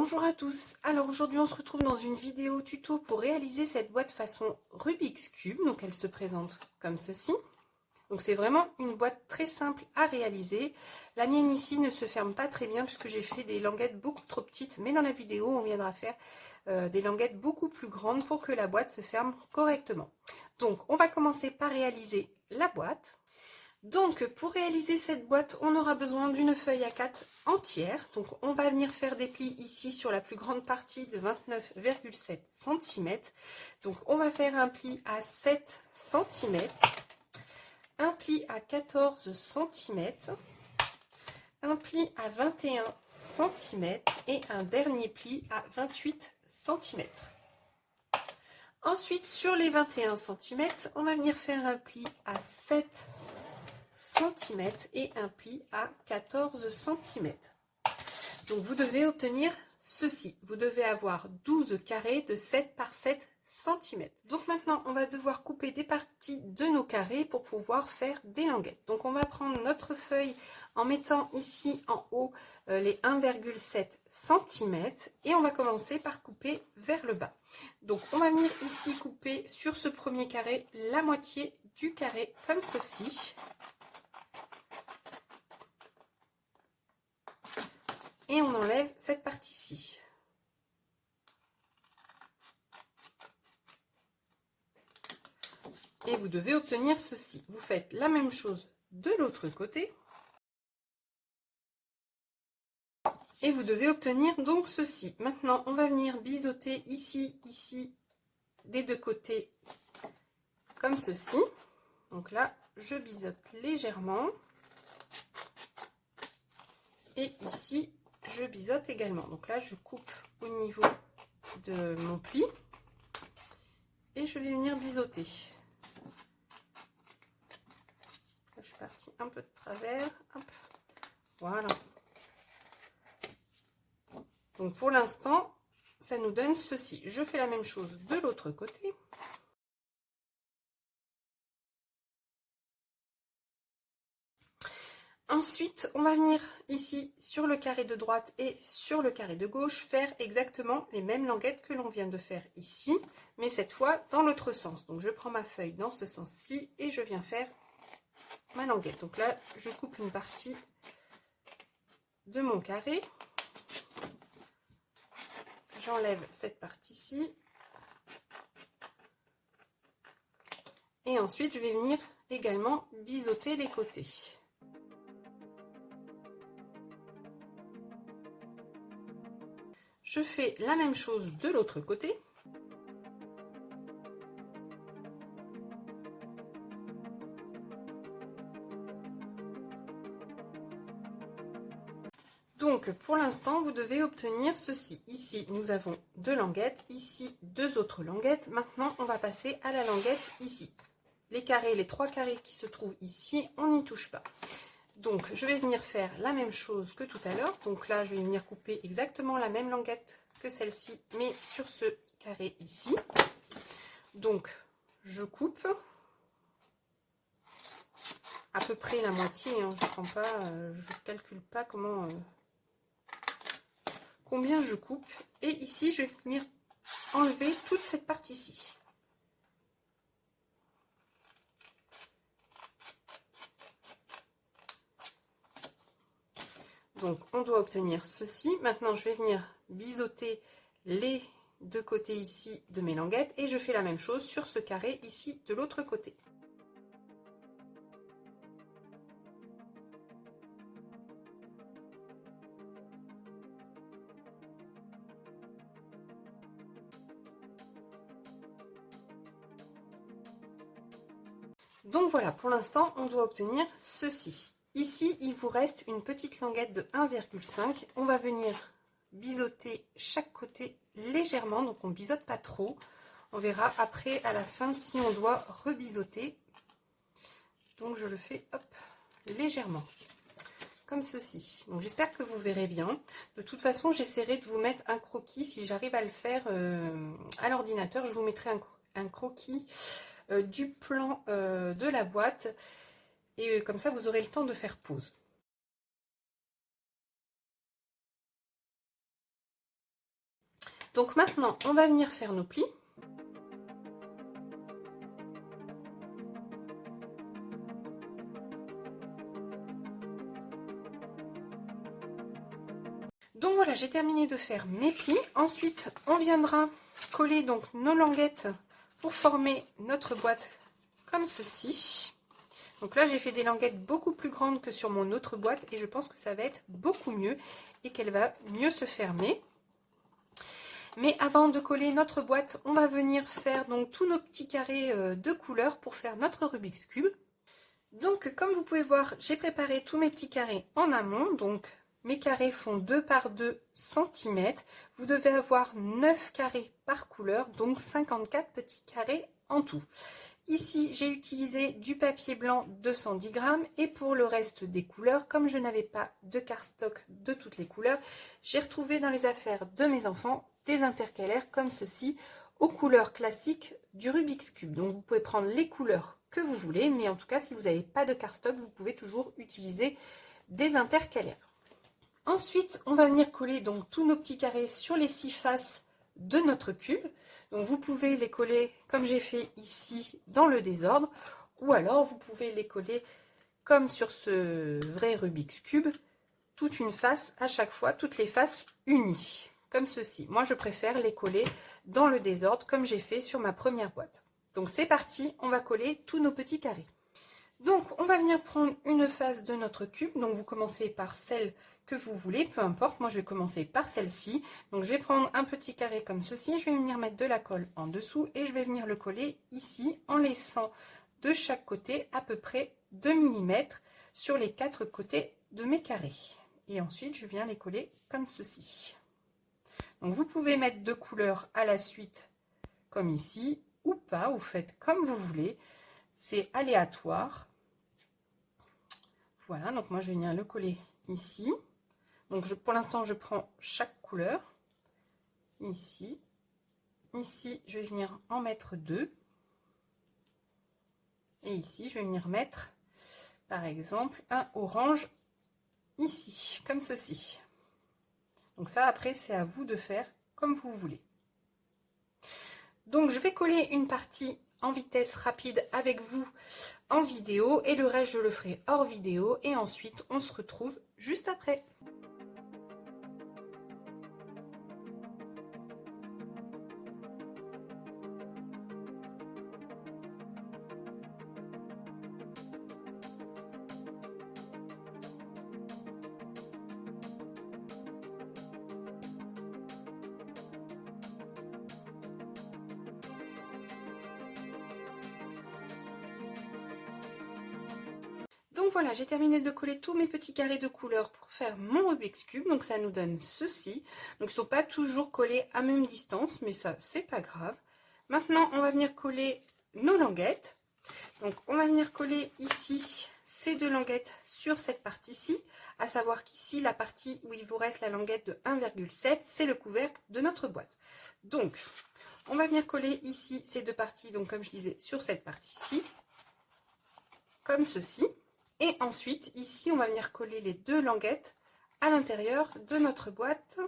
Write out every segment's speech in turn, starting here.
Bonjour à tous, alors aujourd'hui on se retrouve dans une vidéo tuto pour réaliser cette boîte façon Rubik's Cube. Donc elle se présente comme ceci. Donc c'est vraiment une boîte très simple à réaliser. La mienne ici ne se ferme pas très bien puisque j'ai fait des languettes beaucoup trop petites, mais dans la vidéo on viendra faire des languettes beaucoup plus grandes pour que la boîte se ferme correctement. Donc on va commencer par réaliser la boîte. Donc pour réaliser cette boîte, on aura besoin d'une feuille A4 entière. Donc on va venir faire des plis ici sur la plus grande partie de 29,7 cm. Donc on va faire un pli à 7 cm, un pli à 14 cm, un pli à 21 cm et un dernier pli à 28 cm. Ensuite sur les 21 cm, on va venir faire un pli à 7 cm et un pli à 14 cm. Donc vous devez obtenir ceci. Vous devez avoir 12 carrés de 7 par 7 cm. Donc maintenant on va devoir couper des parties de nos carrés pour pouvoir faire des languettes. Donc on va prendre notre feuille en mettant ici en haut les 1,7 cm et on va commencer par couper vers le bas. Donc on va venir ici couper sur ce premier carré la moitié du carré comme ceci. Et on enlève cette partie-ci. Et vous devez obtenir ceci. Vous faites la même chose de l'autre côté. Et vous devez obtenir donc ceci. Maintenant, on va venir biseauter ici, des deux côtés, comme ceci. Donc là, je biseaute légèrement. Et ici, je biseaute également. Donc là, je coupe au niveau de mon pli. Et je vais venir biseauter. Je suis partie un peu de travers. Hop. Voilà. Donc pour l'instant, ça nous donne ceci. Je fais la même chose de l'autre côté. Ensuite, on va venir ici sur le carré de droite et sur le carré de gauche faire exactement les mêmes languettes que l'on vient de faire ici, mais cette fois dans l'autre sens. Donc je prends ma feuille dans ce sens-ci et je viens faire ma languette. Donc là, je coupe une partie de mon carré. J'enlève cette partie-ci. Et ensuite, je vais venir également biseauter les côtés. Je fais la même chose de l'autre côté. Donc pour l'instant, vous devez obtenir ceci. Ici, nous avons deux languettes, ici deux autres languettes. Maintenant, on va passer à la languette ici. Les carrés, les trois carrés qui se trouvent ici, on n'y touche pas. Donc je vais venir faire la même chose que tout à l'heure. Donc là, je vais venir couper exactement la même languette que celle-ci, mais sur ce carré ici. Donc je coupe à peu près la moitié, hein. Je prends pas, je calcule pas combien je coupe. Et ici, je vais venir enlever toute cette partie-ci. Donc on doit obtenir ceci. Maintenant, je vais venir biseauter les deux côtés ici de mes languettes et je fais la même chose sur ce carré ici de l'autre côté. Donc voilà, pour l'instant, on doit obtenir ceci. Ici, il vous reste une petite languette de 1,5. On va venir biseauter chaque côté légèrement, donc on ne biseaute pas trop. On verra après, à la fin, si on doit rebiseauter. Donc je le fais, hop, légèrement, comme ceci. Donc j'espère que vous verrez bien. De toute façon, j'essaierai de vous mettre un croquis. Si j'arrive à le faire à l'ordinateur, je vous mettrai un croquis du plan de la boîte. Et comme ça, vous aurez le temps de faire pause. Donc maintenant, on va venir faire nos plis. Donc voilà, j'ai terminé de faire mes plis. Ensuite, on viendra coller donc nos languettes pour former notre boîte comme ceci. Donc là, j'ai fait des languettes beaucoup plus grandes que sur mon autre boîte et je pense que ça va être beaucoup mieux et qu'elle va mieux se fermer. Mais avant de coller notre boîte, on va venir faire donc tous nos petits carrés de couleurs pour faire notre Rubik's Cube. Donc comme vous pouvez voir, j'ai préparé tous mes petits carrés en amont. Donc mes carrés font 2 par 2 cm. Vous devez avoir 9 carrés par couleur, donc 54 petits carrés en tout. Ici, j'ai utilisé du papier blanc 210 grammes et pour le reste des couleurs, comme je n'avais pas de cardstock de toutes les couleurs, j'ai retrouvé dans les affaires de mes enfants des intercalaires comme ceci aux couleurs classiques du Rubik's Cube. Donc vous pouvez prendre les couleurs que vous voulez, mais en tout cas, si vous n'avez pas de cardstock, vous pouvez toujours utiliser des intercalaires. Ensuite, on va venir coller donc tous nos petits carrés sur les 6 faces de notre cube. Donc vous pouvez les coller comme j'ai fait ici dans le désordre, ou alors vous pouvez les coller comme sur ce vrai Rubik's Cube, toute une face à chaque fois, toutes les faces unies, comme ceci. Moi je préfère les coller dans le désordre comme j'ai fait sur ma première boîte. Donc c'est parti, on va coller tous nos petits carrés. Donc on va venir prendre une face de notre cube, donc vous commencez par celle que vous voulez, peu importe, moi je vais commencer par celle-ci. Donc je vais prendre un petit carré comme ceci, je vais venir mettre de la colle en dessous et je vais venir le coller ici en laissant de chaque côté à peu près 2 mm sur les 4 côtés de mes carrés. Et ensuite je viens les coller comme ceci. Donc vous pouvez mettre deux couleurs à la suite comme ici ou pas, vous faites comme vous voulez, c'est aléatoire. Voilà, donc moi je vais venir le coller ici. Donc pour l'instant je prends chaque couleur. Ici, je vais venir en mettre deux. Et ici je vais venir mettre par exemple un orange ici, comme ceci. Donc ça après c'est à vous de faire comme vous voulez. Donc je vais coller une partie en vitesse rapide avec vous en vidéo et le reste je le ferai hors vidéo et ensuite on se retrouve juste après. Donc voilà, j'ai terminé de coller tous mes petits carrés de couleurs pour faire mon Rubik's Cube. Donc ça nous donne ceci. Donc ils ne sont pas toujours collés à même distance, mais ça, c'est pas grave. Maintenant, on va venir coller nos languettes. Donc on va venir coller ici ces deux languettes sur cette partie-ci. À savoir qu'ici, la partie où il vous reste la languette de 1,7, c'est le couvercle de notre boîte. Donc, on va venir coller ici ces deux parties, donc comme je disais, sur cette partie-ci, comme ceci. Et ensuite, ici, on va venir coller les deux languettes à l'intérieur de notre boîte.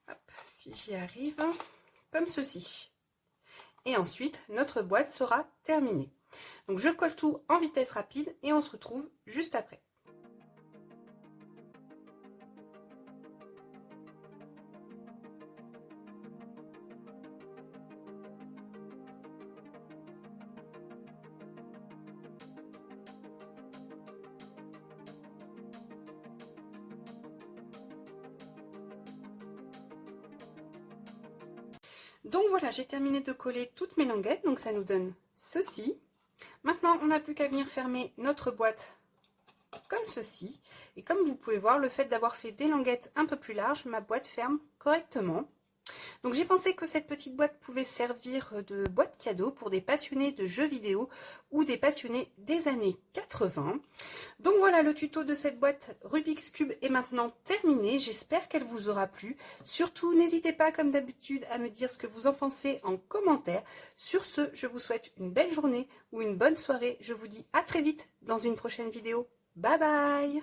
Hop, si j'y arrive, comme ceci. Et ensuite, notre boîte sera terminée. Donc, je colle tout en vitesse rapide et on se retrouve juste après. Donc voilà, j'ai terminé de coller toutes mes languettes, donc ça nous donne ceci. Maintenant, on n'a plus qu'à venir fermer notre boîte comme ceci. Et comme vous pouvez voir, le fait d'avoir fait des languettes un peu plus larges, ma boîte ferme correctement. Donc j'ai pensé que cette petite boîte pouvait servir de boîte cadeau pour des passionnés de jeux vidéo ou des passionnés des années 80. Donc voilà, le tuto de cette boîte Rubik's Cube est maintenant terminé. J'espère qu'elle vous aura plu. Surtout, n'hésitez pas comme d'habitude à me dire ce que vous en pensez en commentaire. Sur ce, je vous souhaite une belle journée ou une bonne soirée. Je vous dis à très vite dans une prochaine vidéo. Bye bye!